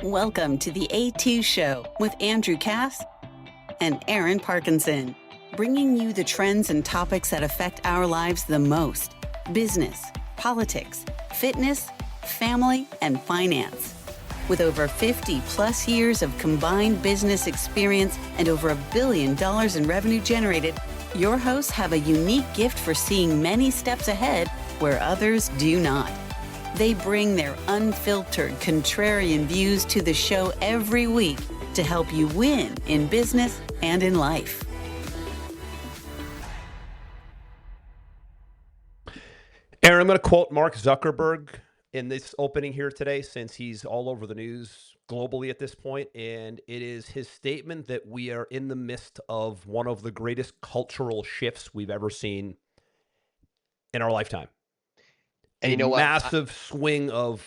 Welcome to the A2 Show with Andrew Cass and Aaron Parkinson, bringing you the trends and topics that affect our lives the most: business, politics, fitness, family, and finance. With over 50 plus years of combined business experience and over $1 billion in revenue generated, your hosts have a unique gift for seeing many steps ahead where others do not. They bring their unfiltered, contrarian views to the show every week to help you win in business and in life. Aaron, I'm going to quote Mark Zuckerberg in this opening here today, since he's all over the news globally at this point, and it is his statement that we are in the midst of one of the greatest cultural shifts we've ever seen in our lifetime. And you know what? Massive swing of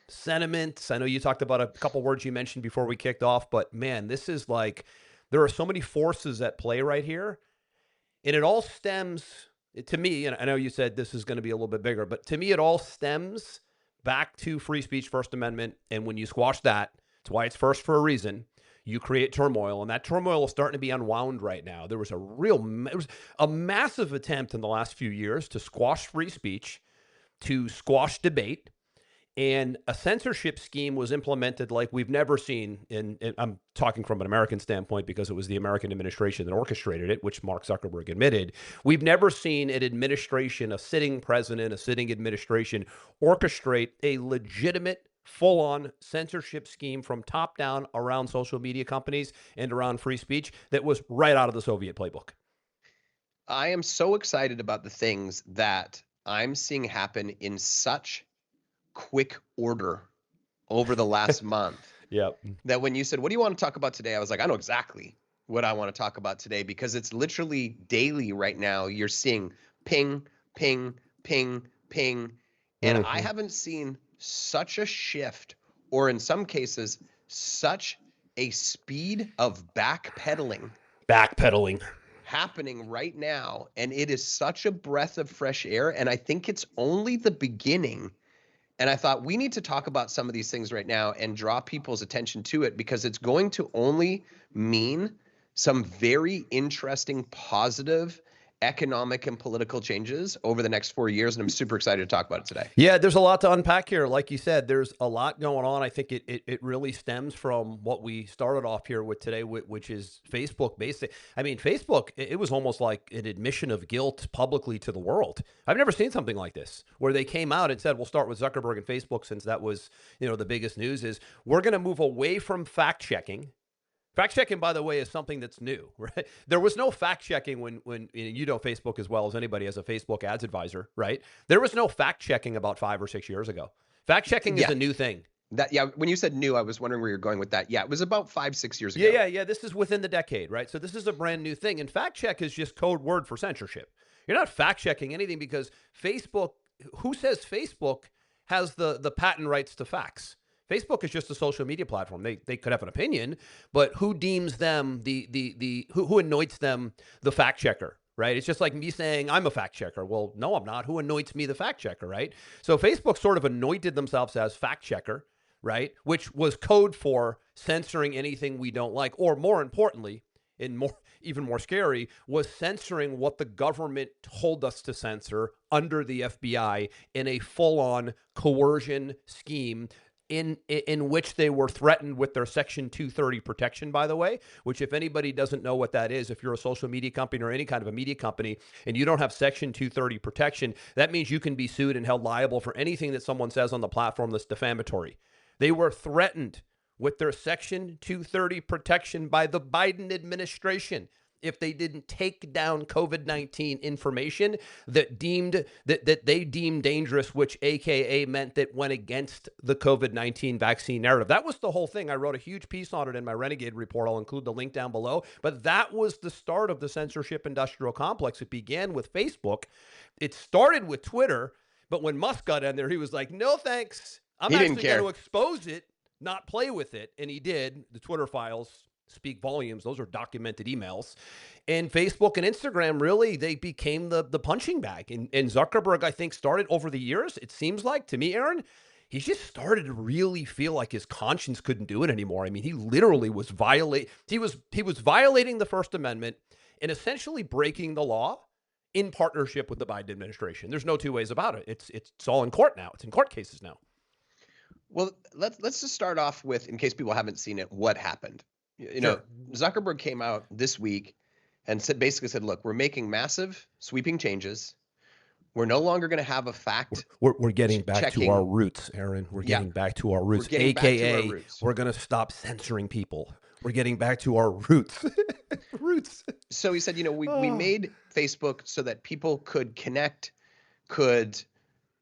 sentiments. I know you talked about a couple words you mentioned before we kicked off, but man, this is like, there are so many forces at play right here. And it all stems, to me, and I know you said this is going to be a little bit bigger, but to me, it all stems back to free speech, First Amendment. And when you squash that, it's why it's first for a reason. You create turmoil, and that turmoil is starting to be unwound right now. There was a massive attempt in the last few years to squash free speech, to squash debate, and a censorship scheme was implemented like we've never seen and I'm talking from an American standpoint because it was the American administration that orchestrated it, which Mark Zuckerberg admitted. We've never seen an administration, a sitting president, a sitting administration orchestrate a legitimate, full-on censorship scheme from top down around social media companies and around free speech that was right out of the Soviet playbook. I am so excited about the things that I'm seeing happen in such quick order over the last month. Yep. That when you said, what do you want to talk about today? I was like, I know exactly what I want to talk about today, because it's literally daily right now. You're seeing ping, ping, ping, ping. And I haven't seen such a shift, or in some cases, such a speed of backpedaling happening right now, and it is such a breath of fresh air, and I think it's only the beginning. And I thought we need to talk about some of these things right now and draw people's attention to it, because it's going to only mean some very interesting, positive economic and political changes over the next 4 years, and I'm super excited to talk about it today. Yeah, there's a lot to unpack here. Like you said, there's a lot going on. I think it really stems from what we started off here with today, which is Facebook. I mean, Facebook, it was almost like an admission of guilt publicly to the world. I've never seen something like this, where they came out and said, we'll start with Zuckerberg and Facebook, since that was, the biggest news, is we're going to move away from fact checking. Fact checking, by the way, is something that's new, right? There was no fact checking when you know Facebook as well as anybody as a Facebook ads advisor, right? There was no fact checking about 5 or 6 years ago. Fact checking is a new thing. When you said new, I was wondering where you're going with that. Yeah, it was about 5-6 years ago. Yeah. This is within the decade, right? So this is a brand new thing. And fact check is just code word for censorship. You're not fact checking anything, because Facebook, who says Facebook has the patent rights to facts? Facebook is just a social media platform. They could have an opinion, but who deems them who anoints them the fact checker, right? It's just like me saying I'm a fact checker. Well, no, I'm not. Who anoints me the fact checker, right? So Facebook sort of anointed themselves as fact checker, right? Which was code for censoring anything we don't like, or more importantly, even more scary, was censoring what the government told us to censor under the FBI in a full-on coercion scheme, in which they were threatened with their Section 230 protection, by the way, which, if anybody doesn't know what that is, if you're a social media company or any kind of a media company and you don't have Section 230 protection, that means you can be sued and held liable for anything that someone says on the platform that's defamatory. They were threatened with their Section 230 protection by the Biden administration if they didn't take down COVID-19 information that they deemed dangerous, which AKA meant that went against the COVID-19 vaccine narrative. That was the whole thing. I wrote a huge piece on it in my Renegade report. I'll include the link down below. But that was the start of the censorship industrial complex. It began with Facebook. It started with Twitter. But when Musk got in there, he was like, no, thanks. I'm actually going to expose it, not play with it. And he did. The Twitter files speak volumes. Those are documented emails. And Facebook and Instagram, really, they became the punching bag. And Zuckerberg, I think, started over the years, it seems like, to me, Aaron, he just started to really feel like his conscience couldn't do it anymore. I mean, he literally was he was violating the First Amendment and essentially breaking the law in partnership with the Biden administration. There's no two ways about it. It's all in court now. It's in court cases now. Well, let's just start off with, in case people haven't seen it, what happened. You know, Sure. Zuckerberg came out this week and basically said, look, we're making massive sweeping changes. We're no longer going to have a fact. We're getting back checking. to our roots, Aaron. We're getting back to our roots, getting back to our AKA roots. we're going to stop censoring people. We're getting back to our roots. Roots. So he said, you know, we made Facebook so that people could connect, could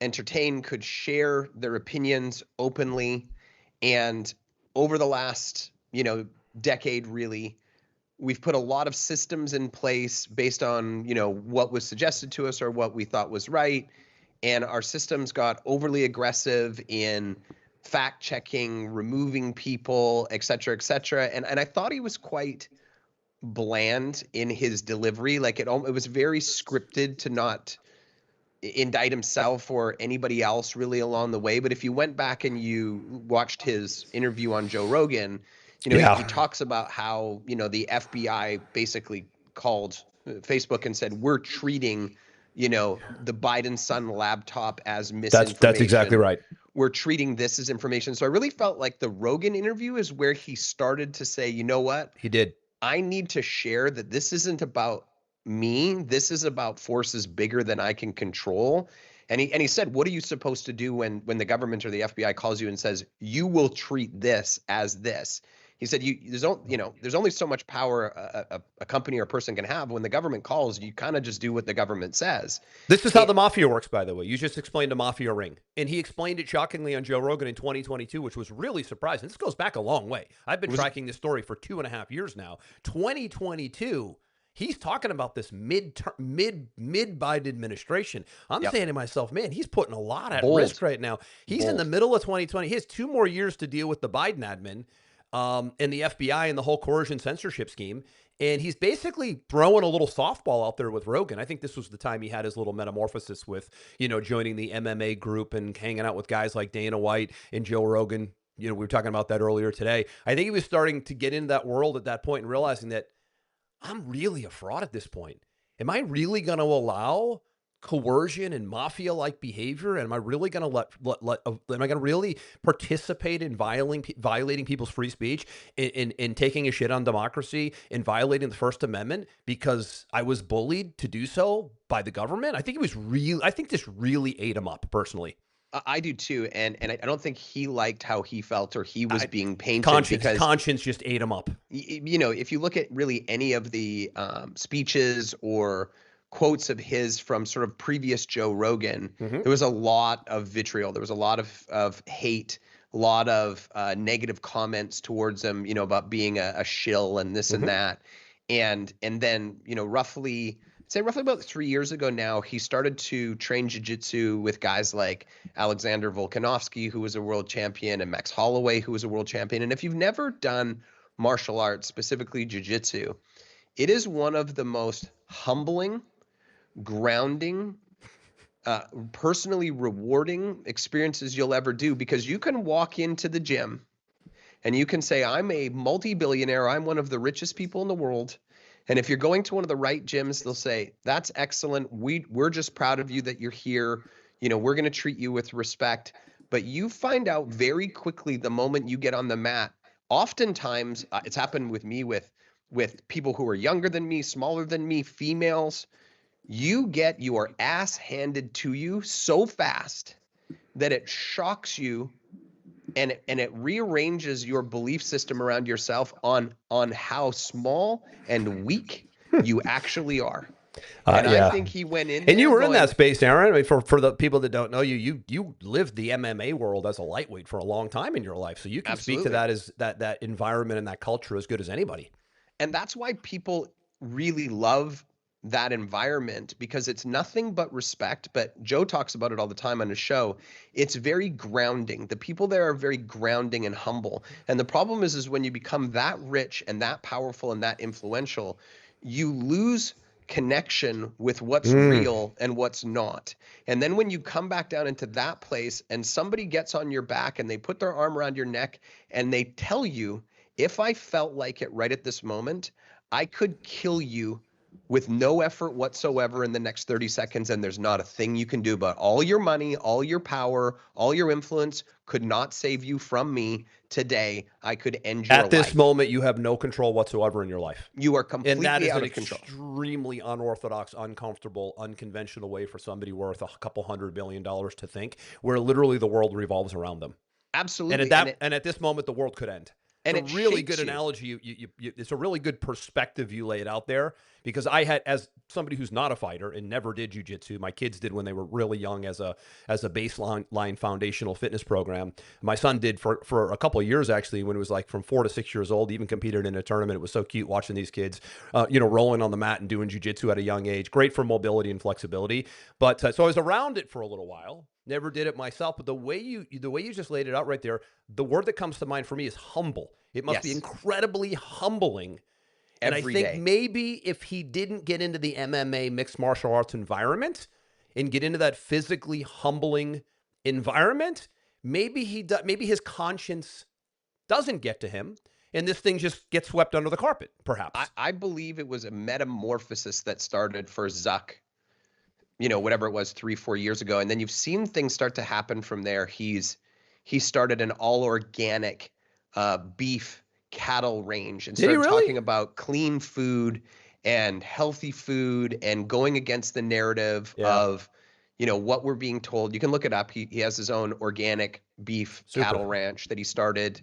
entertain, could share their opinions openly. And over the last, you know, decade, really, we've put a lot of systems in place based on, you know, what was suggested to us or what we thought was right. And our systems got overly aggressive in fact checking, removing people, et cetera, et cetera. And I thought he was quite bland in his delivery. Like it was very scripted to not indict himself or anybody else really along the way. But if you went back and you watched his interview on Joe Rogan, you know, he talks about how, you know, the FBI basically called Facebook and said, we're treating, you know, the Biden son laptop as misinformation. That's exactly right. We're treating this as information. So I really felt like the Rogan interview is where he started to say, you know what? He did. I need to share that this isn't about me. This is about forces bigger than I can control. And he said, what are you supposed to do when the government or the FBI calls you and says, you will treat this as this? He said, there's only so much power a company or a person can have. When the government calls, you kind of just do what the government says. This is how the mafia works, by the way. You just explained a mafia ring. And he explained it shockingly on Joe Rogan in 2022, which was really surprising. This goes back a long way. I've been tracking this story for 2.5 years now. 2022, he's talking about this mid Biden administration. I'm saying to myself, man, he's putting a lot at risk right now. He's in the middle of 2020. He has 2 more years to deal with the Biden admin. And the FBI and the whole coercion censorship scheme. And he's basically throwing a little softball out there with Rogan. I think this was the time he had his little metamorphosis with, you know, joining the MMA group and hanging out with guys like Dana White and Joe Rogan. You know, we were talking about that earlier today. I think he was starting to get into that world at that point and realizing that I'm really a fraud at this point. Am I really going to allow coercion and mafia-like behavior? And am I really going to am I going to really participate in violating people's free speech, in taking a shit on democracy, and violating the First Amendment because I was bullied to do so by the government? I think this really ate him up personally. I do too, and I don't think he liked how he felt or he was being painted. Conscience just ate him up. You know, if you look at really any of the speeches or quotes of his from sort of previous Joe Rogan, there was a lot of vitriol. There was a lot of hate, a lot of negative comments towards him, you know, about being a shill and this and that. And then, you know, roughly about 3 years ago now, he started to train jiu-jitsu with guys like Alexander Volkanovski, who was a world champion, and Max Holloway, who was a world champion. And if you've never done martial arts, specifically jiu-jitsu, it is one of the most humbling, grounding, personally rewarding experiences you'll ever do, because you can walk into the gym and you can say, I'm a multi-billionaire, I'm one of the richest people in the world. And if you're going to one of the right gyms, they'll say, that's excellent. We're just proud of you that you're here. You know, we're going to treat you with respect. But you find out very quickly the moment you get on the mat. Oftentimes, it's happened with me with people who are younger than me, smaller than me, females. You get your ass handed to you so fast that it shocks you, and it rearranges your belief system around yourself on how small and weak you actually are. And I think he went in there. And you were in that space, Aaron. I mean, for the people that don't know you, you lived the MMA world as a lightweight for a long time in your life. So you can speak to that as that environment and that culture as good as anybody. And that's why people really love that environment, because it's nothing but respect. But Joe talks about it all the time on his show. It's very grounding. The people there are very grounding and humble. And the problem is when you become that rich and that powerful and that influential, you lose connection with what's real and what's not. And then when you come back down into that place and somebody gets on your back and they put their arm around your neck and they tell you, if I felt like it right at this moment, I could kill you with no effort whatsoever in the next 30 seconds, and there's not a thing you can do about it. All your money, all your power, all your influence could not save you from me today. I could end your life. At this moment, you have no control whatsoever in your life. You are And completely that is out an of control. extremely unorthodox, uncomfortable, unconventional way for somebody worth $200 billion to think, where literally the world revolves around them. Absolutely. And at this moment, the world could end. And it's a it really shapes good you. analogy. It's a really good perspective you laid out there, because I had, as somebody who's not a fighter and never did jiu-jitsu, my kids did when they were really young as a baseline foundational fitness program. My son did for a couple of years, actually, when it was like from 4 to 6 years old, even competed in a tournament. It was so cute watching these kids, rolling on the mat and doing jiu-jitsu at a young age. Great for mobility and flexibility. But so I was around it for a little while. Never did it myself, but the way you just laid it out right there, the word that comes to mind for me is humble. It must be incredibly humbling. And I think maybe if he didn't get into the MMA mixed martial arts environment and get into that physically humbling environment, maybe his conscience doesn't get to him, and this thing just gets swept under the carpet, perhaps. I believe it was a metamorphosis that started for Zuck, whatever it was, 3-4 years ago. And then you've seen things start to happen from there. He started an all organic beef cattle range and started talking about clean food and healthy food and going against the narrative of, what we're being told. You can look it up. He has his own organic beef cattle ranch that he started.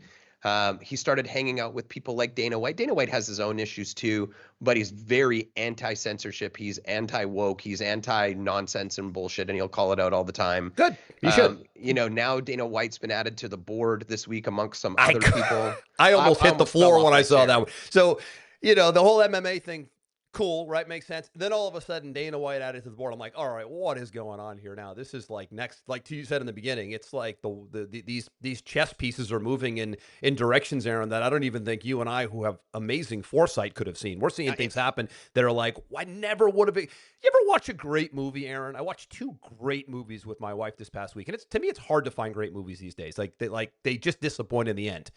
He started hanging out with people like Dana White. Dana White has his own issues too, but he's very anti-censorship. He's anti-woke. He's anti-nonsense and bullshit, and he'll call it out all the time. Good. You should. Now Dana White's been added to the board this week amongst some other people. I almost hit the floor when I saw that one. So, the whole MMA thing, cool, right? Makes sense. Then all of a sudden, Dana White added to the board. I'm like, all right, what is going on here now? This is like next, like you said in the beginning, it's like these chess pieces are moving in directions, Aaron, that I don't even think you and I, who have amazing foresight, could have seen. We're seeing things happen that are like, I never would have. You ever watch a great movie, Aaron? I watched 2 great movies with my wife this past week, and to me, it's hard to find great movies these days. They just disappoint in the end.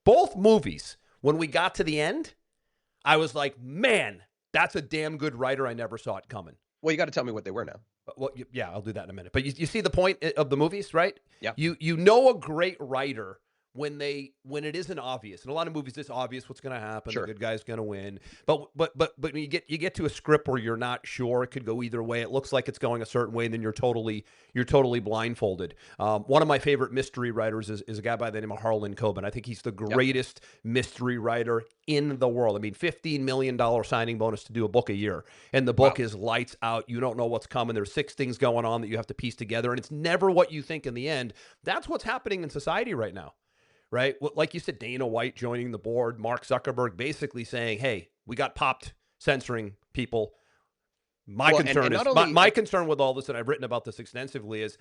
Both movies, when we got to the end, I was like, man, that's a damn good writer. I never saw it coming. Well, you got to tell me what they were now. Well, yeah, I'll do that in a minute. But you see the point of the movies, right? Yeah. You know a great writer when it isn't obvious. In a lot of movies, it's obvious what's going to happen. Sure. The good guy's going to win. But when you get to a script where you're not sure, it could go either way. It looks like it's going a certain way, and then you're totally blindfolded. One of my favorite mystery writers is a guy by the name of Harlan Coben. I think he's the greatest mystery writer in the world. I mean, $15 million signing bonus to do a book a year, and the book is lights out. You don't know what's coming. There's 6 things going on that you have to piece together, and it's never what you think in the end. That's what's happening in society right now. Right? Like you said, Dana White joining the board, Mark Zuckerberg basically saying, hey, we got popped censoring people. My concern with all this, and I've written about this extensively, is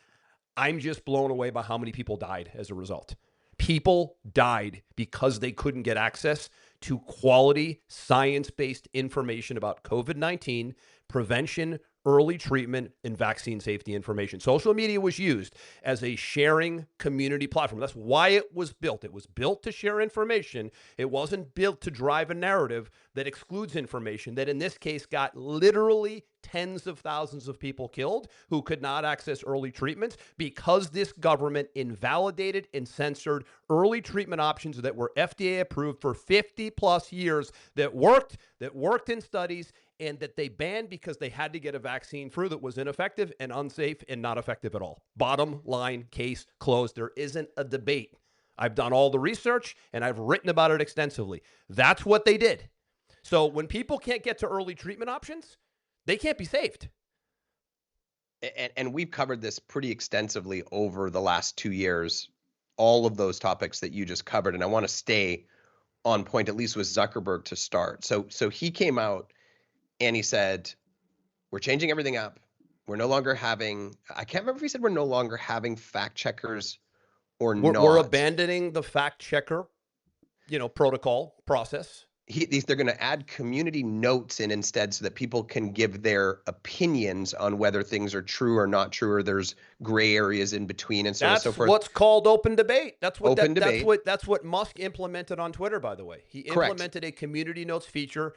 I'm just blown away by how many people died as a result. People died because they couldn't get access to quality science-based information about COVID-19, prevention, early treatment, and vaccine safety information. Social media was used as a sharing community platform. That's why it was built. It was built to share information. It wasn't built to drive a narrative that excludes information that in this case got literally tens of thousands of people killed who could not access early treatments because this government invalidated and censored early treatment options that were FDA approved for 50 plus years that worked in studies, and that they banned because they had to get a vaccine through that was ineffective and unsafe and not effective at all. Bottom line, case closed. There isn't a debate. I've done all the research and I've written about it extensively. That's what they did. So when people can't get to early treatment options, they can't be saved. And we've covered this pretty extensively over the last 2 years, all of those topics that you just covered. And I want to stay on point, at least with Zuckerberg to start. So he came out and he said, we're changing everything up. We're no longer having, I can't remember if he said we're no longer having fact checkers or not. We're abandoning the fact checker, protocol process. they're going to add community notes in instead so that people can give their opinions on whether things are true or not true, or there's gray areas in between and so on and so That's forth. what's called open debate. That's what Open debate. That's what Musk implemented on Twitter, by the way. He Correct. implemented a community notes feature.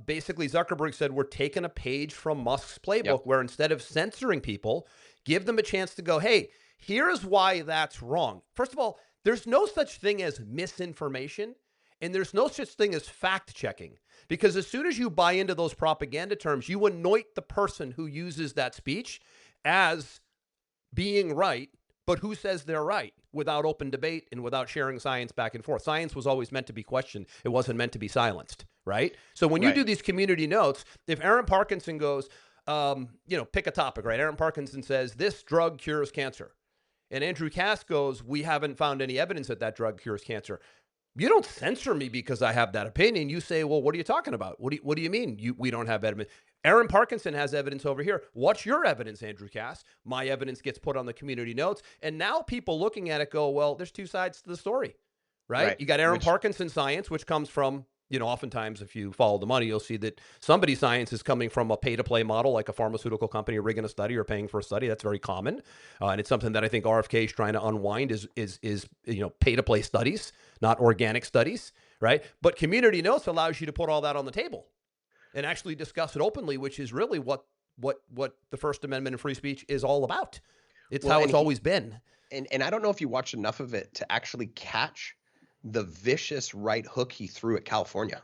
Basically, Zuckerberg said, we're taking a page from Musk's playbook where instead of censoring people, give them a chance to go, hey, here's why that's wrong. First of all, there's no such thing as misinformation. And there's no such thing as fact checking, because as soon as you buy into those propaganda terms, you anoint the person who uses that speech as being right, but who says they're right without open debate and without sharing science back and forth. Science was always meant to be questioned. It wasn't meant to be silenced, right? So when you do these community notes, if Aaron Parkinson goes, pick a topic, right? Aaron Parkinson says, this drug cures cancer. And Andrew Cass goes, we haven't found any evidence that that drug cures cancer. You don't censor me because I have that opinion. You say, well, what are you talking about? What do you mean we don't have evidence? Aaron Parkinson has evidence over here. What's your evidence, Andrew Cass? My evidence gets put on the community notes. And now people looking at it go, well, there's two sides to the story, right? You got Aaron Parkinson science, which comes from, oftentimes if you follow the money, you'll see that somebody's science is coming from a pay-to-play model, like a pharmaceutical company rigging a study or paying for a study. That's very common. And it's something that I think RFK is trying to unwind is pay-to-play studies, not organic studies, right? But community notes allows you to put all that on the table and actually discuss it openly, which is really what the First Amendment and free speech is all about. It's how it's always been. And I don't know if you watched enough of it to actually catch the vicious right hook he threw at California.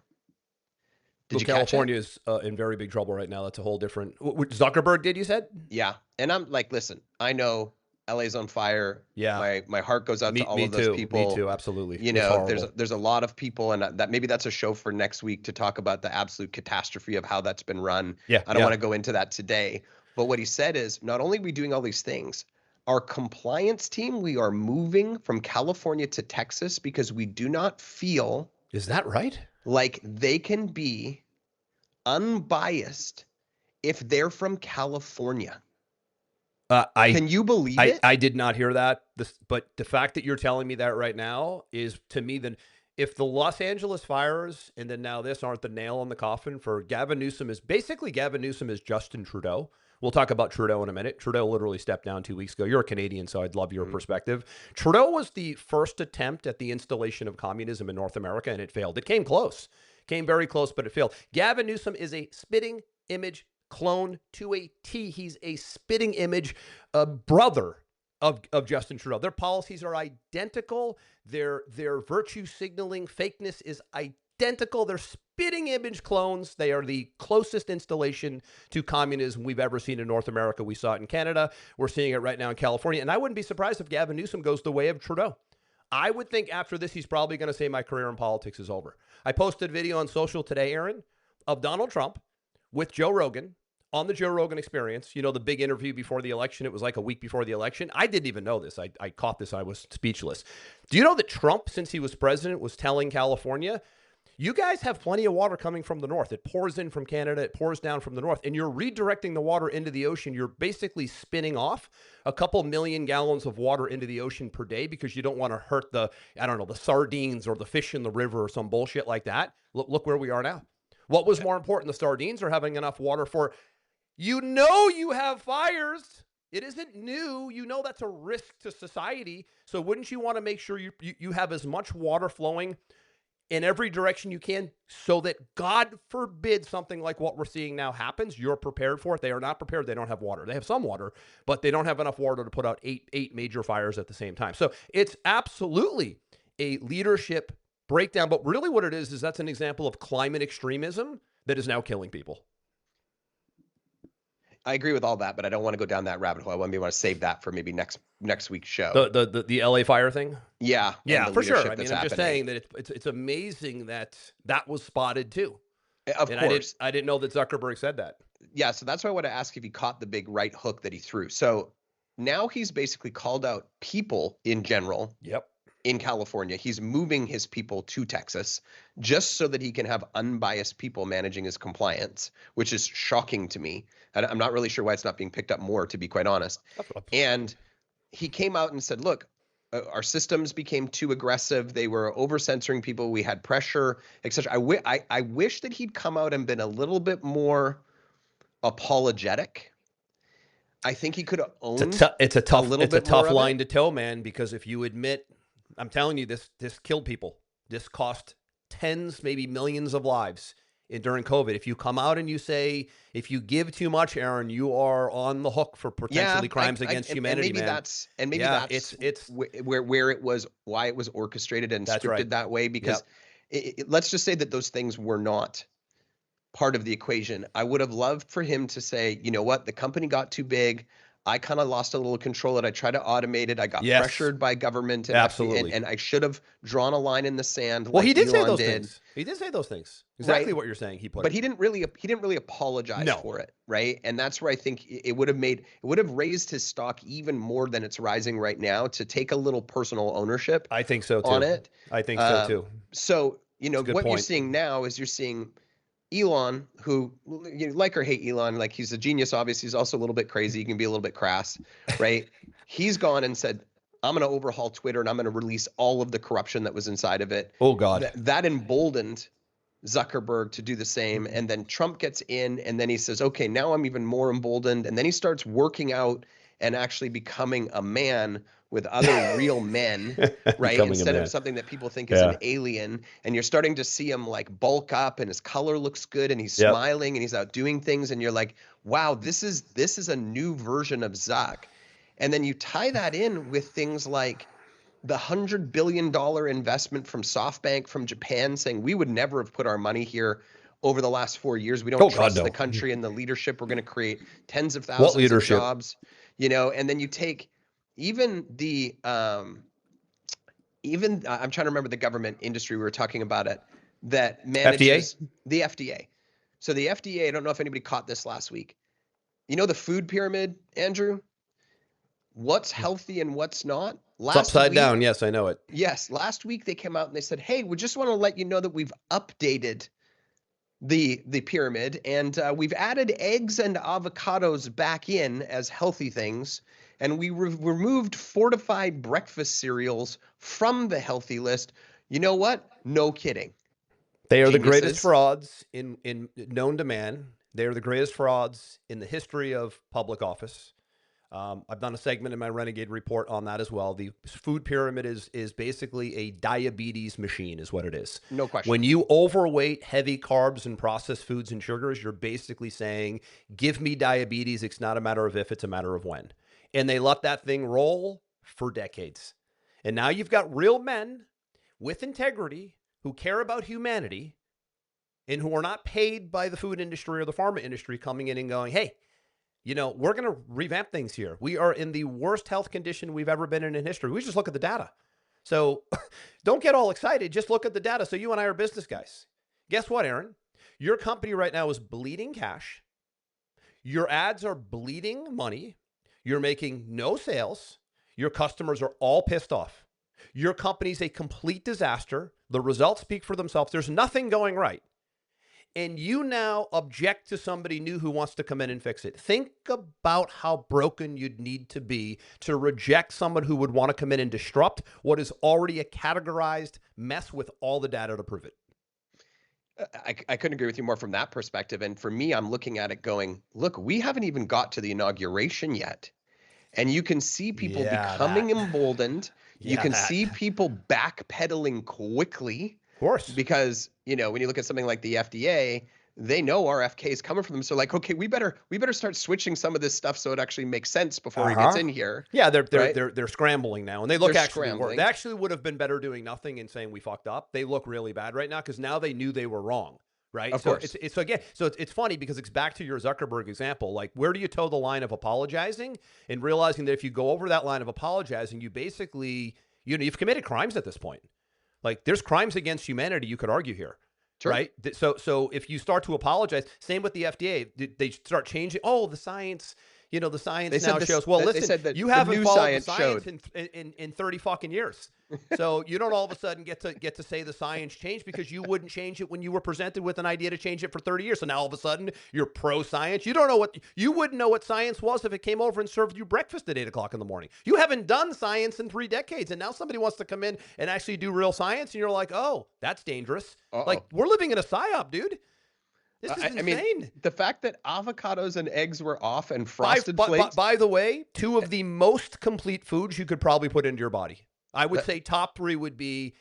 Did you catch it? California is in very big trouble right now. That's a whole different. What Zuckerberg did, you said? Yeah. And I'm like, listen, I know LA's on fire. Yeah. My heart goes out to all of those people. Me too. Absolutely. There's a lot of people, and that maybe that's a show for next week to talk about the absolute catastrophe of how that's been run. Yeah. I don't want to go into that today. But what he said is, not only are we doing all these things, our compliance team, we are moving from California to Texas because we do not feel. Is that right? Like they can be unbiased if they're from California. Can you believe it? I did not hear that. But the fact that you're telling me that right now is, to me, then if the Los Angeles fires and then now this aren't the nail in the coffin for Gavin Newsom is Justin Trudeau. We'll talk about Trudeau in a minute. Trudeau literally stepped down 2 weeks ago. You're a Canadian, so I'd love your perspective. Trudeau was the first attempt at the installation of communism in North America, and it failed. It came close. Came very close, but it failed. Gavin Newsom is a spitting image clone to a T. He's a spitting image brother of Justin Trudeau. Their policies are identical. Their virtue signaling fakeness is identical. They're spitting image clones. They are the closest installation to communism we've ever seen in North America. We saw it in Canada. We're seeing it right now in California. And I wouldn't be surprised if Gavin Newsom goes the way of Trudeau. I would think after this, he's probably going to say my career in politics is over. I posted a video on social today, Aaron, of Donald Trump with Joe Rogan on the Joe Rogan Experience. You know, the big interview before the election. It was like a week before the election. I didn't even know this. I caught this. I was speechless. Do you know that Trump, since he was president, was telling California, you guys have plenty of water coming from the north. It pours in from Canada. It pours down from the north. And you're redirecting the water into the ocean. You're basically spinning off a couple million gallons of water into the ocean per day because you don't want to hurt the sardines or the fish in the river or some bullshit like that. Look where we are now. What was more important, the sardines or having enough water for, you have fires. It isn't new. You know that's a risk to society. So wouldn't you want to make sure you have as much water flowing in every direction you can so that, God forbid, something like what we're seeing now happens, you're prepared for it? They are not prepared. They don't have water. They have some water, but they don't have enough water to put out eight major fires at the same time. So it's absolutely a leadership breakdown. But really what it is that's an example of climate extremism that is now killing people. I agree with all that, but I don't want to go down that rabbit hole. I want to save that for maybe next week's show. The LA fire thing? Yeah. For sure. I mean, I'm just saying that it's amazing that was spotted too. Of course. I didn't know that Zuckerberg said that. Yeah, so that's why I want to ask if he caught the big right hook that he threw. So now he's basically called out people in general. Yep. In California. He's moving his people to Texas just so that he can have unbiased people managing his compliance, which is shocking to me. I'm not really sure why it's not being picked up more, to be quite honest. And he came out and said, look, our systems became too aggressive. They were over censoring people. We had pressure, etc. I wish that he'd come out and been a little bit more apologetic. I think he could have owned it's a tough more of line it. to toe, man, because if you admit, I'm telling you, this killed people. This cost tens, maybe millions of lives during COVID. If you come out and you say, if you give too much, Aaron, you are on the hook for potentially crimes against humanity, maybe man. Maybe that's it's where it was, why it was orchestrated and That's scripted right. that way. Because let's just say that those things were not part of the equation. I would have loved for him to say, you know what, the company got too big. I kind of lost a little control. I tried to automate it. I got pressured by government and absolutely, and I should have drawn a line in the sand. Well, like he did say Elon those did. things. He did say those things. Exactly Right. what you're saying. But he didn't really apologize for it, right? And that's where I think it would have raised his stock even more than it's rising right now, to take a little personal ownership. I think so too. On it. I think so too. So what point. you're seeing now is you're seeing Elon, who, you like or hate Elon, like he's a genius. Obviously, he's also a little bit crazy. He can be a little bit crass, right? He's gone and said, I'm going to overhaul Twitter and I'm going to release all of the corruption that was inside of it. Oh, God. That emboldened Zuckerberg to do the same. And then Trump gets in and then he says, okay, now I'm even more emboldened. And then he starts working out and actually becoming a man with other real men, right? Instead of something that people think is an alien. And you're starting to see him like bulk up and his color looks good and he's smiling and he's out doing things. And you're like, wow, this is a new version of Zuck. And then you tie that in with things like the $100 billion investment from SoftBank from Japan, saying we would never have put our money here over the last 4 years. We don't trust the country and the leadership. We're going to create tens of thousands of jobs, and then you take even the I'm trying to remember the government industry we were talking about it that manages the FDA. So the FDA, I don't know if anybody caught this last week. The food pyramid, Andrew? What's healthy and what's not? It's upside down. Yes, I know it. Yes. Last week they came out and they said, hey, we just want to let you know that we've updated the pyramid and we've added eggs and avocados back in as healthy things. And we removed fortified breakfast cereals from the healthy list. You know what? No kidding. They are the greatest frauds in known to man. They are the greatest frauds in the history of public office. I've done a segment in my Renegade report on that as well. The food pyramid is basically a diabetes machine is what it is. No question. When you overweight heavy carbs and processed foods and sugars, you're basically saying, give me diabetes. It's not a matter of if, it's a matter of when. And they let that thing roll for decades. And now you've got real men with integrity who care about humanity and who are not paid by the food industry or the pharma industry coming in and going, hey, we're going to revamp things here. We are in the worst health condition we've ever been in history. We just look at the data. So don't get all excited. Just look at the data. So you and I are business guys. Guess what, Aaron? Your company right now is bleeding cash. Your ads are bleeding money. You're making no sales. Your customers are all pissed off. Your company's a complete disaster. The results speak for themselves. There's nothing going right. And you now object to somebody new who wants to come in and fix it. Think about how broken you'd need to be to reject someone who would want to come in and disrupt what is already a categorized mess with all the data to prove it. I couldn't agree with you more from that perspective. And for me, I'm looking at it going, look, we haven't even got to the inauguration yet. And you can see people becoming emboldened. You can see people backpedaling quickly. Of course. Because, when you look at something like the FDA, they know RFK is coming from them. So like, okay, we better start switching some of this stuff so it actually makes sense before he gets in here. Yeah, they're scrambling now. And they look they actually would have been better doing nothing and saying we fucked up. They look really bad right now because now they knew they were wrong. Right. Of course. It's funny because it's back to your Zuckerberg example. Like, where do you toe the line of apologizing and realizing that if you go over that line of apologizing, you basically, you've committed crimes at this point. Like, there's crimes against humanity, you could argue here. Sure. Right. So if you start to apologize, same with the FDA, they start changing. Oh, the science, the science now shows. Well, listen, you haven't followed the science in 30 fucking years. So you don't all of a sudden get to say the science changed because you wouldn't change it when you were presented with an idea to change it for 30 years. So now all of a sudden you're pro-science. You wouldn't know what science was if it came over and served you breakfast at 8 o'clock in the morning. You haven't done science in 3 decades. And now somebody wants to come in and actually do real science. And you're like, oh, that's dangerous. Like, we're living in a psyop, dude. This is insane. I mean, the fact that avocados and eggs were off and frosted flakes. By the way, 2 of the most complete foods you could probably put into your body. I would say top 3 would be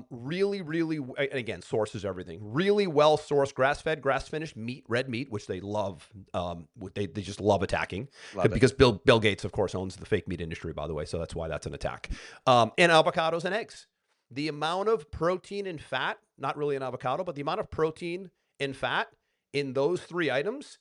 really, really, and again, sources everything. Really well-sourced, grass-fed, grass-finished meat, red meat, which they love. They just love attacking. Because Bill Gates, of course, owns the fake meat industry, by the way, so that's why that's an attack. And avocados and eggs. The amount of protein and fat, not really an avocado, but the amount of protein and fat in those 3 items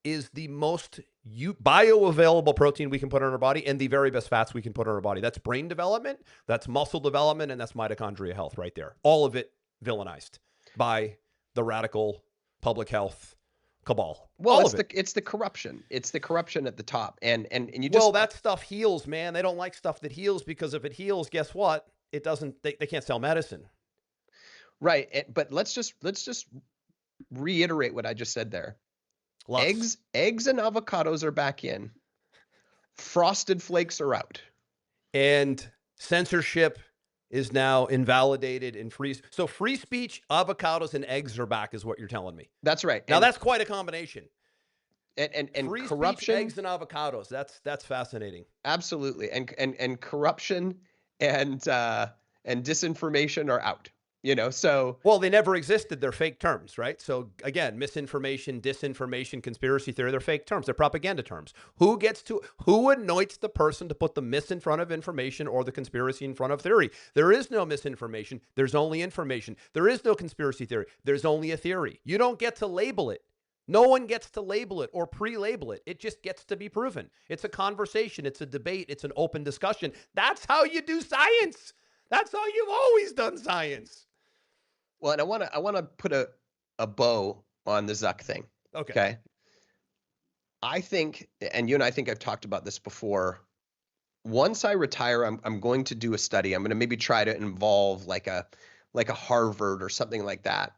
is the most bioavailable protein we can put on our body and the very best fats we can put on our body. That's brain development, that's muscle development, and that's mitochondria health right there. All of it villainized by the radical public health cabal. Well, it's the corruption. It's the corruption at the top. And you just... Well, that stuff heals, man. They don't like stuff that heals because if it heals, guess what? It doesn't, they can't sell medicine. Right. But let's just reiterate what I just said there. Eggs and avocados are back in. Frosted flakes are out. And censorship is now invalidated and free. So free speech, avocados, and eggs are back is what you're telling me. That's right. Now that's quite a combination. And free corruption, speech, eggs, and avocados. That's fascinating. Absolutely. And corruption and disinformation are out. So... Well, they never existed. They're fake terms, right? So again, misinformation, disinformation, conspiracy theory, they're fake terms. They're propaganda terms. Who anoints the person to put the mis in front of information or the conspiracy in front of theory? There is no misinformation. There's only information. There is no conspiracy theory. There's only a theory. You don't get to label it. No one gets to label it or pre-label it. It just gets to be proven. It's a conversation. It's a debate. It's an open discussion. That's how you do science. That's how you've always done science. Well, and I want to put a bow on the Zuck thing. Okay. I think, and you and I think I've talked about this before. Once I retire, I'm going to do a study. I'm going to maybe try to involve like a Harvard or something like that.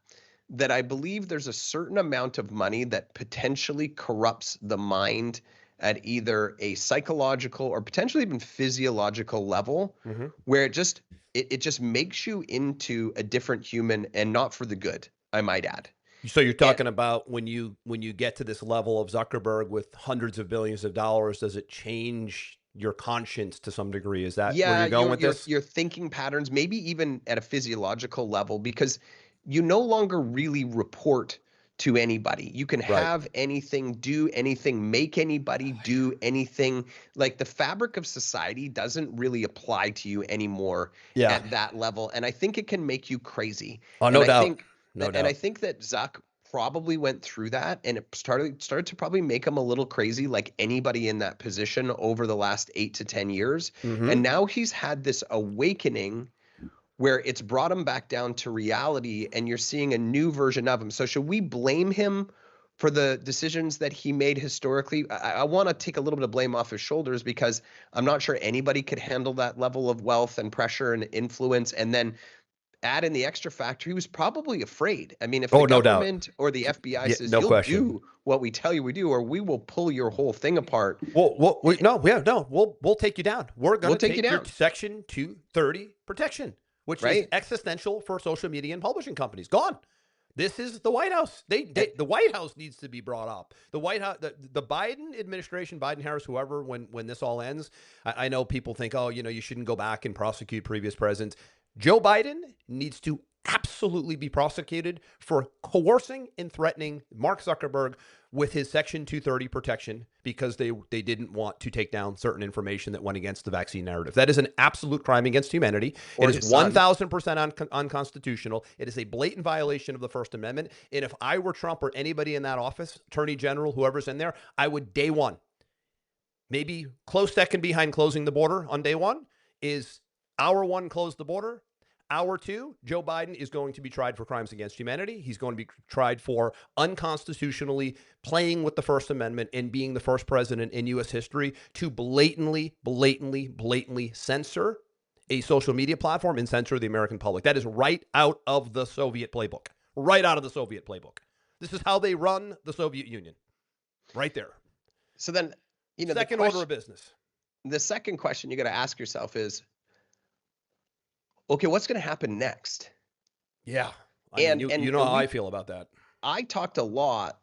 That I believe there's a certain amount of money that potentially corrupts the mind at either a psychological or potentially even physiological level, where it just makes you into a different human, and not for the good, I might add. So you're talking about when you get to this level of Zuckerberg with hundreds of billions of dollars, does it change your conscience to some degree? Is that where you're going with this? Your thinking patterns, maybe even at a physiological level, because you no longer really report to anybody. You can have anything, do anything, make anybody do anything. Like the fabric of society doesn't really apply to you anymore at that level. And I think it can make you crazy. Oh, no doubt. And I think that Zuck probably went through that, and it started to probably make him a little crazy, like anybody in that position over the last 8 to 10 years. And now he's had this awakening where it's brought him back down to reality, and you're seeing a new version of him. So should we blame him for the decisions that he made historically? I want to take a little bit of blame off his shoulders, because I'm not sure anybody could handle that level of wealth and pressure and influence. And then add in the extra factor, he was probably afraid. I mean, if the government or the FBI says, you'll do what we tell you we do, or we will pull your whole thing apart. We'll take you down. We're going to take you down. Your Section 230 protection, which is existential for social media and publishing companies. Gone. This is the White House. The White House needs to be brought up. The White House, the Biden administration, Biden, Harris, whoever, when this all ends, I know people think, you shouldn't go back and prosecute previous presidents. Joe Biden needs to absolutely be prosecuted for coercing and threatening Mark Zuckerberg with his Section 230 protection because they didn't want to take down certain information that went against the vaccine narrative. That is an absolute crime against humanity. It is 1,000% unconstitutional. It is a blatant violation of the First Amendment. And if I were Trump or anybody in that office, Attorney General, whoever's in there, I would day one, maybe close second behind closing the border on day one, is hour one, close the border. Hour two, Joe Biden is going to be tried for crimes against humanity. He's going to be tried for unconstitutionally playing with the First Amendment and being the first president in U.S. history to blatantly censor a social media platform and censor the American public. That is right out of the Soviet playbook. Right out of the Soviet playbook. This is how they run the Soviet Union. Right there. So then, second order of business. The second question you got to ask yourself is, okay, what's going to happen next? Yeah. You know how I feel about that. I talked a lot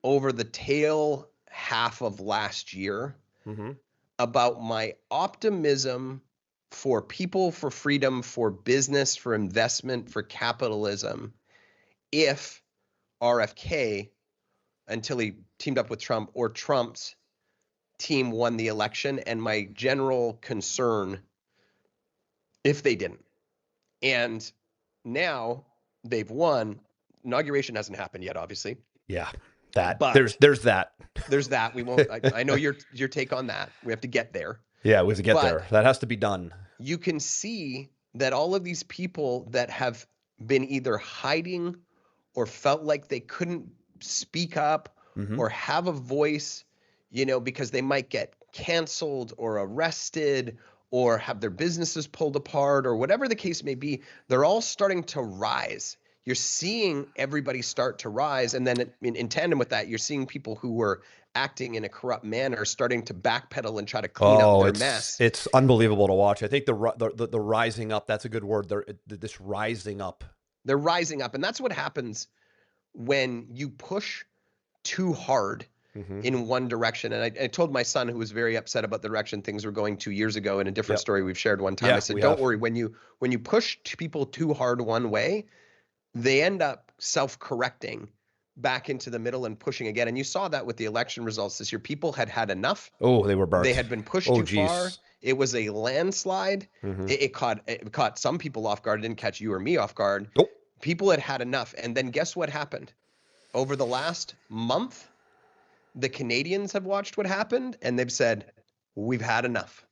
over the tail half of last year about my optimism for people, for freedom, for business, for investment, for capitalism, if RFK, until he teamed up with Trump, or Trump's team won the election, and my general concern if they didn't. And now they've won. Inauguration hasn't happened yet, obviously. Yeah, that. But there's that. There's that. We won't. I know your take on that. We have to get there. Yeah, we have to get there. That has to be done. You can see that all of these people that have been either hiding or felt like they couldn't speak up or have a voice, because they might get canceled or arrested or have their businesses pulled apart or whatever the case may be, they're all starting to rise. You're seeing everybody start to rise. And then in tandem with that, you're seeing people who were acting in a corrupt manner starting to backpedal and try to clean up their mess. It's unbelievable to watch. I think the rising up, that's a good word. This rising up. They're rising up. And that's what happens when you push too hard in one direction. And I told my son, who was very upset about the direction things were going 2 years ago in a different story we've shared one time, I said, don't worry, when you push people too hard one way, they end up self-correcting back into the middle and pushing again. And you saw that with the election results this year. People had enough. Oh, they were burnt. They had been pushed too far. It was a landslide. It caught some people off guard. It didn't catch you or me off guard. Nope. People had enough. And then guess what happened? Over the last month, the Canadians have watched what happened, and they've said, we've had enough.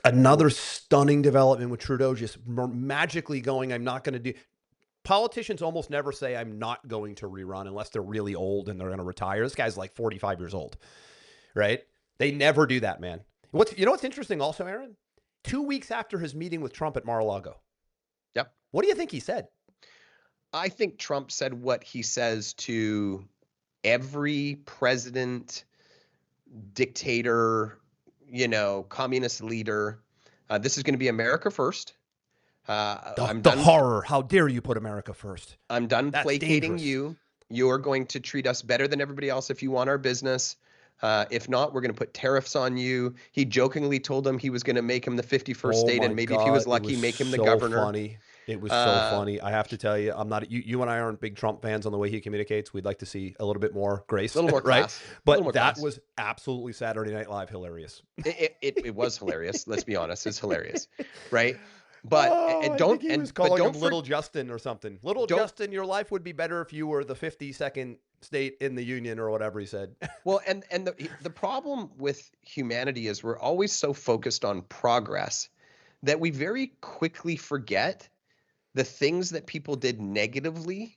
Another stunning development with Trudeau just magically going, I'm not going to do. Politicians almost never say, I'm not going to rerun unless they're really old and they're going to retire. This guy's like 45 years old, right? They never do that, man. What's interesting also, Aaron? 2 weeks after his meeting with Trump at Mar-a-Lago. Yep. What do you think he said? I think Trump said what he says to every president, dictator, communist leader. This is going to be America first. Horror. How dare you put America first? I'm done placating dangerous. you. You're going to treat us better than everybody else if you want our business. If not, we're going to put tariffs on you. He jokingly told him he was going to make him the 51st state, and maybe if he was lucky, make him the governor. Funny. It was so funny. I have to tell you, I'm not. You and I aren't big Trump fans on the way he communicates. We'd like to see a little bit more grace, a little more class, right? But that was absolutely Saturday Night Live hilarious. It was hilarious. Let's be honest, it's hilarious, right? But don't. He was calling him Little Justin or something. Little Justin, your life would be better if you were the 52nd state in the union or whatever he said. Well, and the problem with humanity is we're always so focused on progress that we very quickly forget the things that people did negatively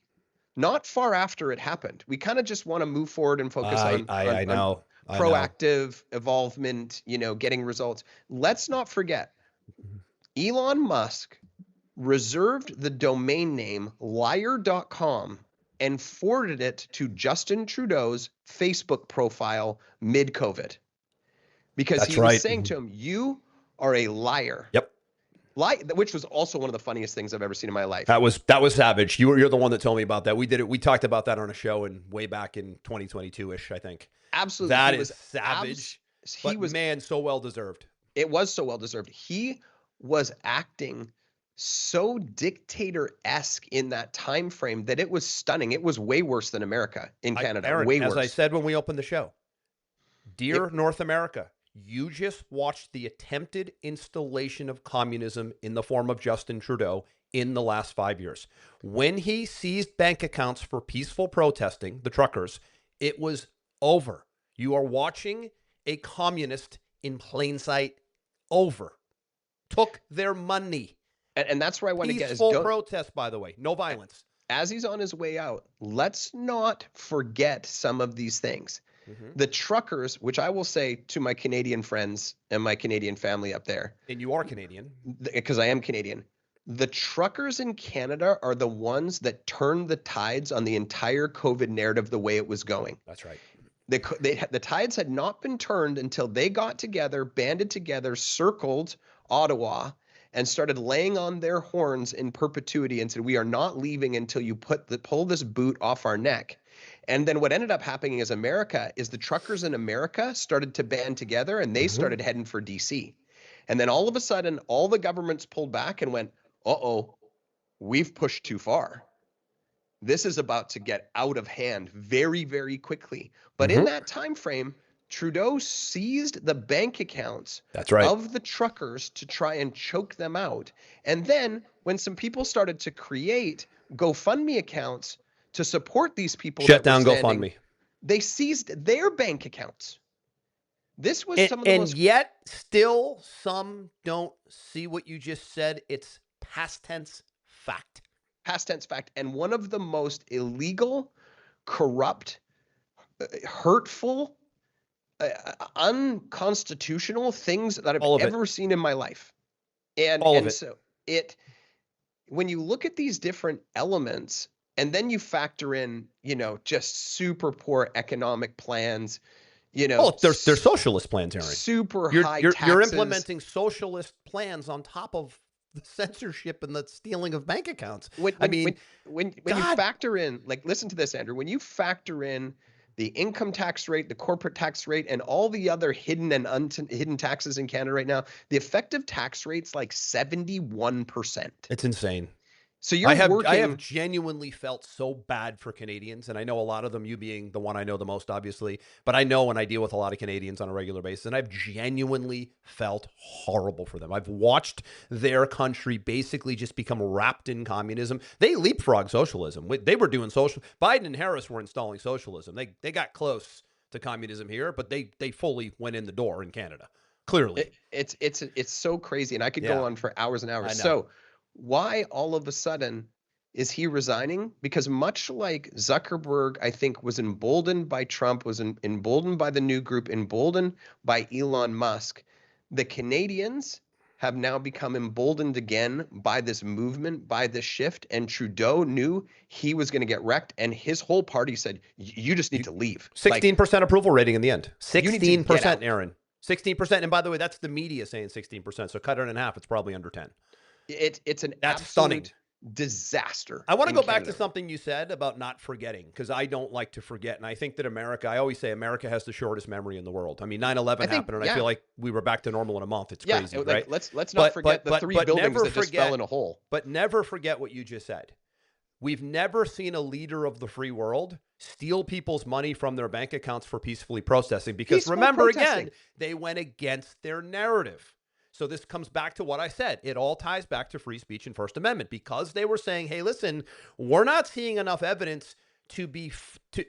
not far after it happened. We kind of just want to move forward and focus on proactive involvement, getting results. Let's not forget, Elon Musk reserved the domain name liar.com and forwarded it to Justin Trudeau's Facebook profile mid-COVID. Because he was saying to him, you are a liar. Yep. Which was also one of the funniest things I've ever seen in my life. That was savage. You're the one that told me about that. We did it. We talked about that on a show way back in 2022-ish, I think. Absolutely. That is savage. Man, so well deserved. It was so well deserved. He was acting so dictator-esque in that time frame that it was stunning. It was way worse than America in Canada. Aaron, way worse. As I said when we opened the show, dear North America, you just watched the attempted installation of communism in the form of Justin Trudeau in the last 5 years. When he seized bank accounts for peaceful protesting, the truckers, it was over. You are watching a communist in plain sight over. Took their money. And that's where I want to get. Peaceful protest, by the way. No violence. As he's on his way out, let's not forget some of these things. The truckers, which I will say to my Canadian friends and my Canadian family up there. And you are Canadian. Because I am Canadian. The truckers in Canada are the ones that turned the tides on the entire COVID narrative the way it was going. That's right. The tides had not been turned until they got together, banded together, circled Ottawa, and started laying on their horns in perpetuity and said, we are not leaving until you pull this boot off our neck. And then what ended up happening is the truckers in America started to band together and they started heading for DC. And then all of a sudden, all the governments pulled back and went, uh-oh, we've pushed too far. This is about to get out of hand very, very quickly. But in that time frame, Trudeau seized the bank accounts of the truckers to try and choke them out. And then when some people started to create GoFundMe accounts to support these people, shut down GoFundMe, they seized their bank accounts. This was some of the and yet still some don't see what you just said. It's past tense fact. Past tense fact. And one of the most illegal, corrupt, hurtful, unconstitutional things that I've ever seen in my life. And so when you look at these different elements and then you factor in, just super poor economic plans, they're socialist plans, Aaron. Super high taxes. You're implementing socialist plans on top of the censorship and the stealing of bank accounts. When you factor in, listen to this, Andrew, when you factor in the income tax rate, the corporate tax rate, and all the other hidden and hidden taxes in Canada right now, the effective tax rate's like 71%. It's insane. So I have genuinely felt so bad for Canadians, and I know a lot of them, you being the one I know the most, obviously, but I know when I deal with a lot of Canadians on a regular basis, and I've genuinely felt horrible for them. I've watched their country basically just become wrapped in communism. They leapfrog socialism. They were doing Biden and Harris were installing socialism. They got close to communism here, but they fully went in the door in Canada. Clearly, it's so crazy, and I could go on for hours and hours. So why all of a sudden is he resigning? Because much like Zuckerberg, I think, was emboldened by Trump, was emboldened by the new group, emboldened by Elon Musk, the Canadians have now become emboldened again by this movement, by this shift. And Trudeau knew he was going to get wrecked. And his whole party said, you just need to leave. 16% approval rating in the end. 16%, Aaron. 16%. And by the way, that's the media saying 16%. So cut it in half. It's probably under 10. It's an That's absolute stunning disaster. I want to go back to something you said about not forgetting, because I don't like to forget. And I think that I always say America has the shortest memory in the world. I mean, 9/11 happened, and I feel like we were back to normal in a month. It's crazy, right? Let's not forget the three buildings that just fell in a hole. But never forget what you just said. We've never seen a leader of the free world steal people's money from their bank accounts for peacefully protesting, because remember, again, they went against their narrative. So this comes back to what I said. It all ties back to free speech and First Amendment, because they were saying, hey, listen, we're not seeing enough evidence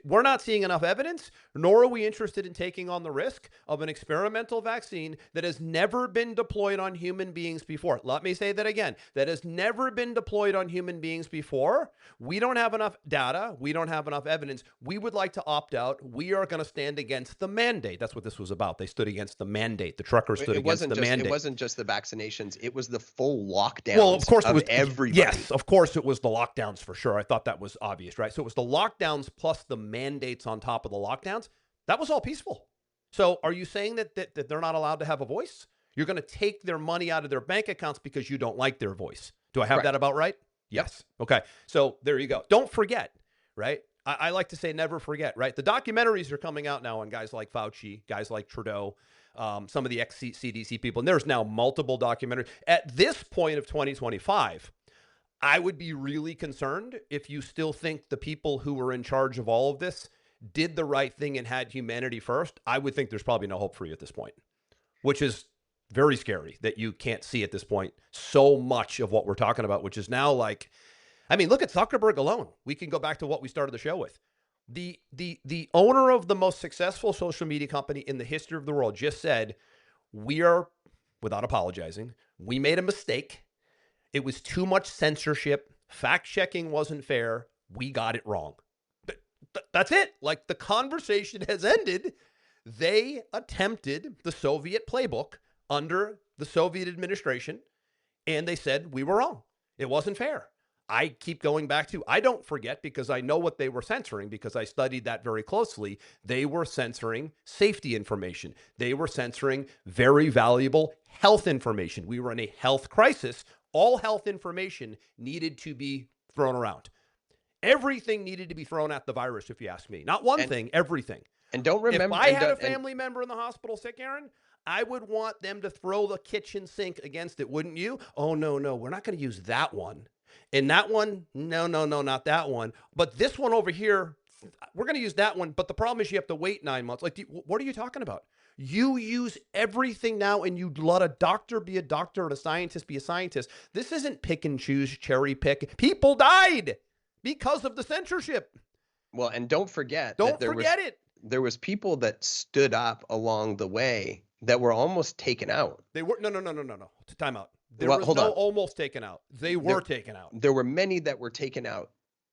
we're not seeing enough evidence, nor are we interested in taking on the risk of an experimental vaccine that has never been deployed on human beings before. Let me say that again. That has never been deployed on human beings before. We don't have enough data. We don't have enough evidence. We would like to opt out. We are going to stand against the mandate. That's what this was about. They stood against the mandate. The truckers stood against the mandate. It wasn't just the vaccinations. It was the full lockdowns of everybody. Yes, of course it was the lockdowns for sure. I thought that was obvious, right? So it was the lockdowns plus the mandates on top of the lockdowns. That was all peaceful. So are you saying that they're not allowed to have a voice? You're going to take their money out of their bank accounts because you don't like their voice. Do I have that about right? Yes. Okay. So there you go. Don't forget, right? I like to say never forget, right? The documentaries are coming out now on guys like Fauci, guys like Trudeau, some of the ex-CDC people. And there's now multiple documentaries. At this point of 2025, I would be really concerned if you still think the people who were in charge of all of this did the right thing and had humanity first. I would think there's probably no hope for you at this point, which is very scary that you can't see at this point so much of what we're talking about, which is now like, I mean, look at Zuckerberg alone. We can go back to what we started the show with. The owner of the most successful social media company in the history of the world just said, we are, without apologizing, we made a mistake. It was too much censorship. Fact checking wasn't fair. We got it wrong. That's it. Like, the conversation has ended. They attempted the Soviet playbook under the Soviet administration, and they said we were wrong. It wasn't fair. I keep going back to, I don't forget because I know what they were censoring because I studied that very closely. They were censoring safety information. They were censoring very valuable health information. We were in a health crisis. All health information needed to be thrown around. Everything needed to be thrown at the virus, if you ask me. Not one thing, everything. And don't remember, if I had a family member in the hospital sick, Aaron, I would want them to throw the kitchen sink against it, wouldn't you? Oh, no, we're not going to use that one. And that one, no, not that one. But this one over here, we're going to use that one. But the problem is you have to wait 9 months. Like, what are you talking about? You use everything now, and you let a doctor be a doctor and a scientist be a scientist. This isn't pick and choose, cherry pick. People died because of the censorship. Well, and don't forget there was people that stood up along the way that were almost taken out. They were no. Time out. There was no almost taken out. They were taken out. There were many that were taken out,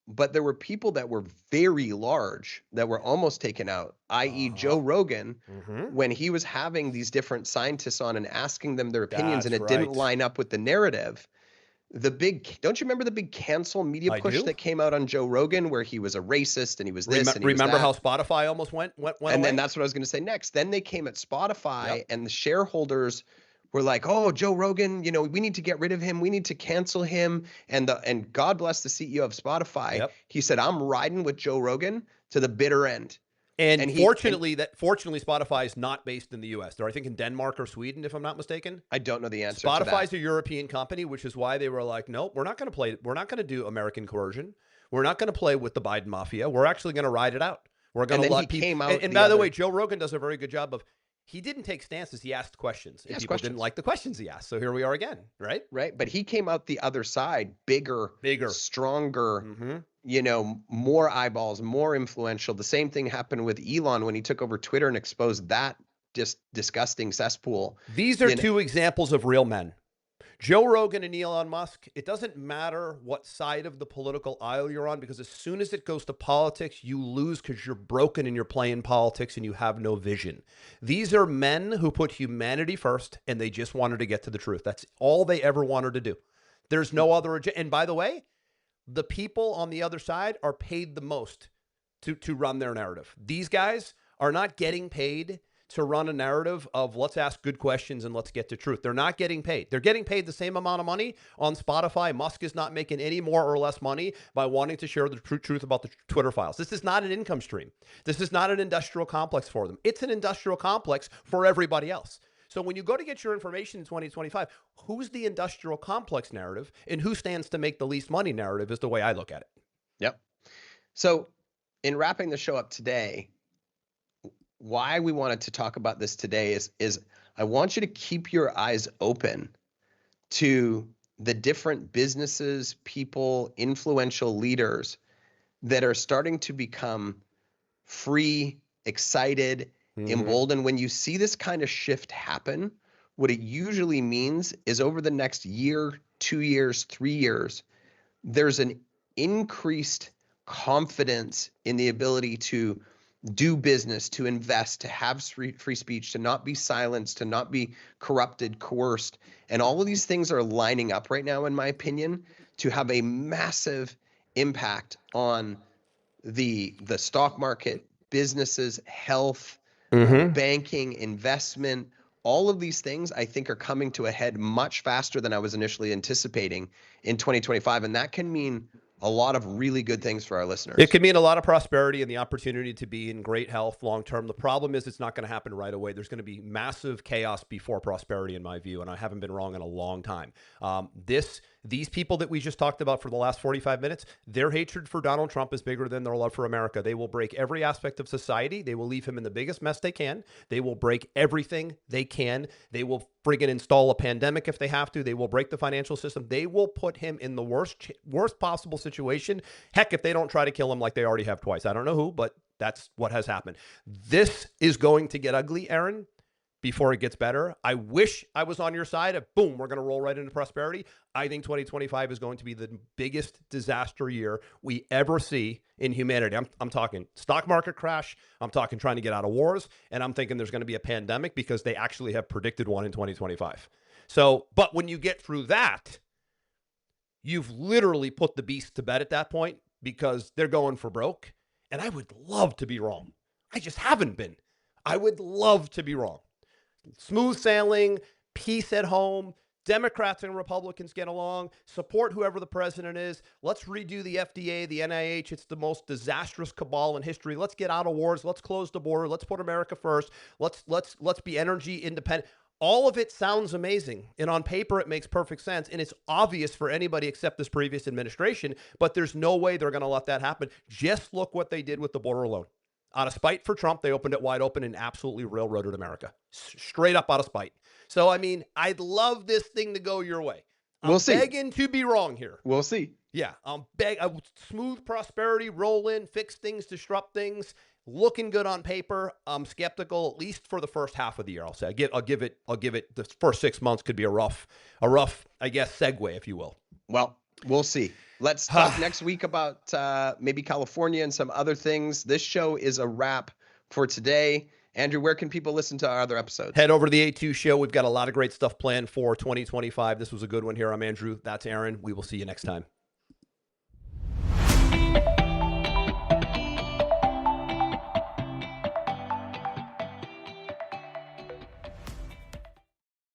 but there were people that were very large that were almost taken out, i.e. Joe Rogan, when he was having these different scientists on and asking them their opinions, and it didn't line up with the narrative. Don't you remember the big cancel media push that came out on Joe Rogan where he was a racist and he was this and he remember was that? How Spotify almost went and away? Then that's what I was going to say next. Then they came at Spotify and the shareholders were like, "Oh, Joe Rogan, we need to get rid of him. We need to cancel him." And God bless the CEO of Spotify. Yep. He said, "I'm riding with Joe Rogan to the bitter end." And fortunately, Spotify is not based in the U.S. They're, I think, in Denmark or Sweden, if I'm not mistaken. I don't know the answer. Spotify's a European company, which is why they were like, "Nope, we're not going to play. We're not going to do American coercion. We're not going to play with the Biden mafia. We're actually going to ride it out. We're going to let people." And by the way, Joe Rogan does a very good job of. He didn't take stances. He asked questions. And people didn't like the questions he asked. So here we are again, right? Right. But he came out the other side, bigger, stronger, more eyeballs, more influential. The same thing happened with Elon when he took over Twitter and exposed that just disgusting cesspool. These are two examples of real men. Joe Rogan and Elon Musk, it doesn't matter what side of the political aisle you're on, because as soon as it goes to politics, you lose because you're broken and you're playing politics and you have no vision. These are men who put humanity first and they just wanted to get to the truth. That's all they ever wanted to do. There's no other agenda. And by the way, the people on the other side are paid the most to run their narrative. These guys are not getting paid to run a narrative of let's ask good questions and let's get to truth. They're not getting paid. They're getting paid the same amount of money on Spotify. Musk is not making any more or less money by wanting to share the truth about the Twitter files. This is not an income stream. This is not an industrial complex for them. It's an industrial complex for everybody else. So when you go to get your information in 2025, who's the industrial complex narrative and who stands to make the least money narrative is the way I look at it. Yep. So in wrapping the show up today, why we wanted to talk about this today is I want you to keep your eyes open to the different businesses, people, influential leaders that are starting to become free, excited, emboldened. When you see this kind of shift happen, what it usually means is over the next year, 2 years, 3 years, there's an increased confidence in the ability to do business, to invest, to have free speech, to not be silenced, to not be corrupted, coerced. And all of these things are lining up right now, in my opinion, to have a massive impact on the stock market, businesses, health, banking, investment. All of these things I think are coming to a head much faster than I was initially anticipating in 2025. And that can mean a lot of really good things for our listeners. It could mean a lot of prosperity and the opportunity to be in great health long term. The problem is it's not going to happen right away. There's going to be massive chaos before prosperity, in my view, and I haven't been wrong in a long time. These people that we just talked about for the last 45 minutes, their hatred for Donald Trump is bigger than their love for America. They will break every aspect of society. They will leave him in the biggest mess they can. They will break everything they can. They will friggin' install a pandemic if they have to. They will break the financial system. They will put him in the worst possible situation. Heck, if they don't try to kill him like they already have twice. I don't know who, but that's what has happened. This is going to get ugly, Aaron. before it gets better. I wish I was on your side of boom, we're going to roll right into prosperity. I think 2025 is going to be the biggest disaster year we ever see in humanity. I'm talking stock market crash. I'm talking trying to get out of wars. And I'm thinking there's going to be a pandemic because they actually have predicted one in 2025. So, but when you get through that, you've literally put the beast to bed at that point because they're going for broke. And I would love to be wrong. I just haven't been. I would love to be wrong. Smooth sailing, peace at home, Democrats and Republicans get along, support whoever the president is. Let's redo the FDA, the NIH. It's the most disastrous cabal in history. Let's get out of wars. Let's close the border. Let's put America first. Let's be energy independent. All of it sounds amazing. And on paper, it makes perfect sense. And it's obvious for anybody except this previous administration, but there's no way they're going to let that happen. Just look what they did with the border alone. Out of spite for Trump, they opened it wide open and absolutely railroaded America. Straight up out of spite. So, I mean, I'd love this thing to go your way. We'll see. Begging to be wrong here. We'll see. Yeah, smooth prosperity, roll in, fix things, disrupt things. Looking good on paper. I'm skeptical, at least for the first half of the year. I'll say I'll give it. The first 6 months could be a rough, I guess, segue, if you will. Well, we'll see. Let's talk next week about maybe California and some other things. This show is a wrap for today. Andrew, where can people listen to our other episodes? Head over to the A2 show. We've got a lot of great stuff planned for 2025. This was a good one here. I'm Andrew. That's Aaron. We will see you next time.